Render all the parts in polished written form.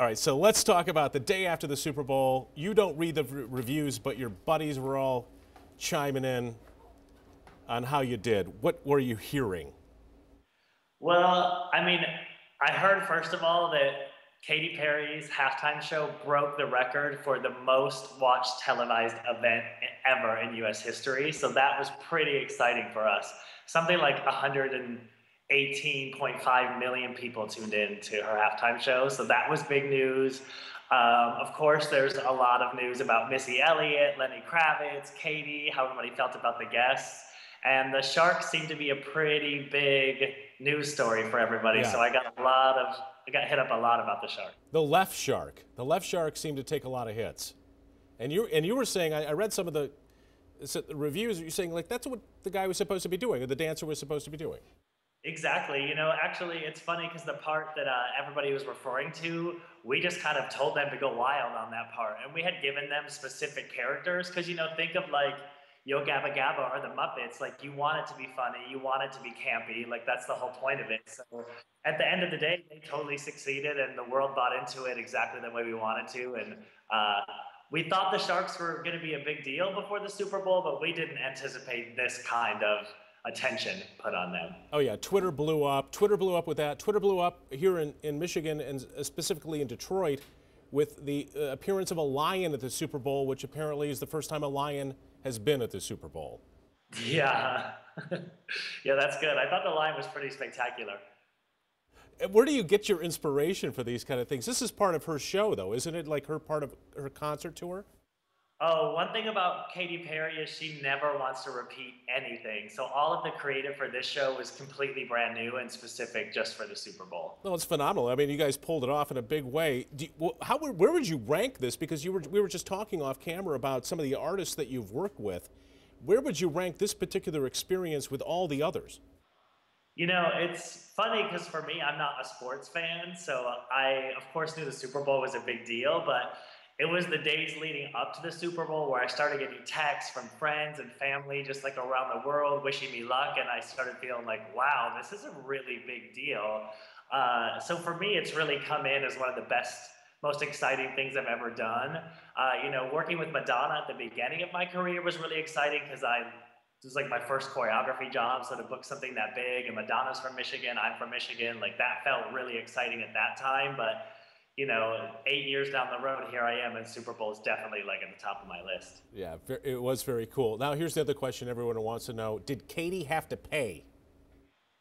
All right, so let's talk about the day after the Super Bowl. You don't read the reviews, but your buddies were all chiming in on how you did. What were you hearing? Well, I mean, I heard first of all that Katy Perry's halftime show broke the record for the most watched televised event ever in US history. So that was pretty exciting for us. Something like 118.5 million people tuned in to her halftime show. So that was big news. Of course, there's a lot of news about Missy Elliott, Lenny Kravitz, Katy, how everybody felt about the guests. And the Sharks seemed to be a pretty big news story for everybody. Yeah, So I got hit up a lot about the Shark. the left shark. The left shark seemed to take a lot of hits. And you were saying, I read some of the reviews. You're saying like that's what the guy was supposed to be doing, or the dancer was supposed to be doing. Exactly. You know, actually, it's funny because the part that everybody was referring to, we just kind of told them to go wild on that part. And we had given them specific characters because, you know, think of like Yo Gabba Gabba or the Muppets. Like, you want it to be funny, you want it to be campy. Like, that's the whole point of it. So at the end of the day, they totally succeeded and the world bought into it exactly the way we wanted to. And we thought the Sharks were going to be a big deal before the Super Bowl, but we didn't anticipate this kind of attention put on them. Oh yeah, Twitter blew up. Twitter blew up with that. Twitter blew up here in Michigan and specifically in Detroit with the appearance of a lion at the Super Bowl, which apparently is the first time a lion has been at the Super Bowl. Yeah. Yeah, that's good. I thought the line was pretty spectacular. Where do you get your inspiration for these kind of things? This is part of her show, though, isn't it? Like her part of her concert tour? Oh, one thing about Katy Perry is she never wants to repeat anything. So all of the creative for this show was completely brand new and specific just for the Super Bowl. No, it's phenomenal. I mean, you guys pulled it off in a big way. Where would you rank this? Because we were just talking off camera about some of the artists that you've worked with. Where would you rank this particular experience with all the others? You know, it's funny because for me, I'm not a sports fan. So I, of course, knew the Super Bowl was a big deal, but it was the days leading up to the Super Bowl where I started getting texts from friends and family just like around the world wishing me luck. And I started feeling like, wow, this is a really big deal. So for me, it's really come in as one of the best, most exciting things I've ever done. You know, working with Madonna at the beginning of my career was really exciting because it was like my first choreography job. So to book something that big, and Madonna's from Michigan, I'm from Michigan, like that felt really exciting at that time. But you know, 8 years down the road, here I am, and Super Bowl is definitely like at the top of my list. Yeah, it was very cool. Now, here's the other question everyone wants to know. Did Katy have to pay?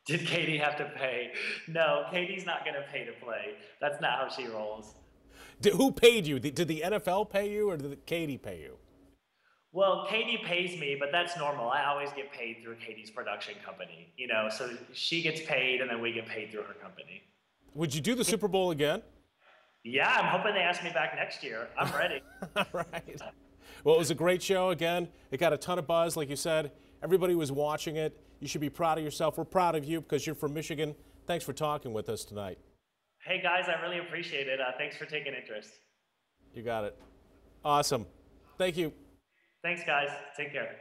Did Katy have to pay? No, Katy's not going to pay to play. That's not how she rolls. Who paid you? Did the NFL pay you, or did Katy pay you? Well, Katy pays me, but that's normal. I always get paid through Katy's production company, you know, so she gets paid and then we get paid through her company. Would you do the Super Bowl again? Yeah, I'm hoping they ask me back next year. I'm ready. All right. Well, it was a great show again. It got a ton of buzz, like you said. Everybody was watching it. You should be proud of yourself. We're proud of you because you're from Michigan. Thanks for talking with us tonight. Hey, guys, I really appreciate it. Thanks for taking interest. You got it. Awesome. Thank you. Thanks, guys. Take care.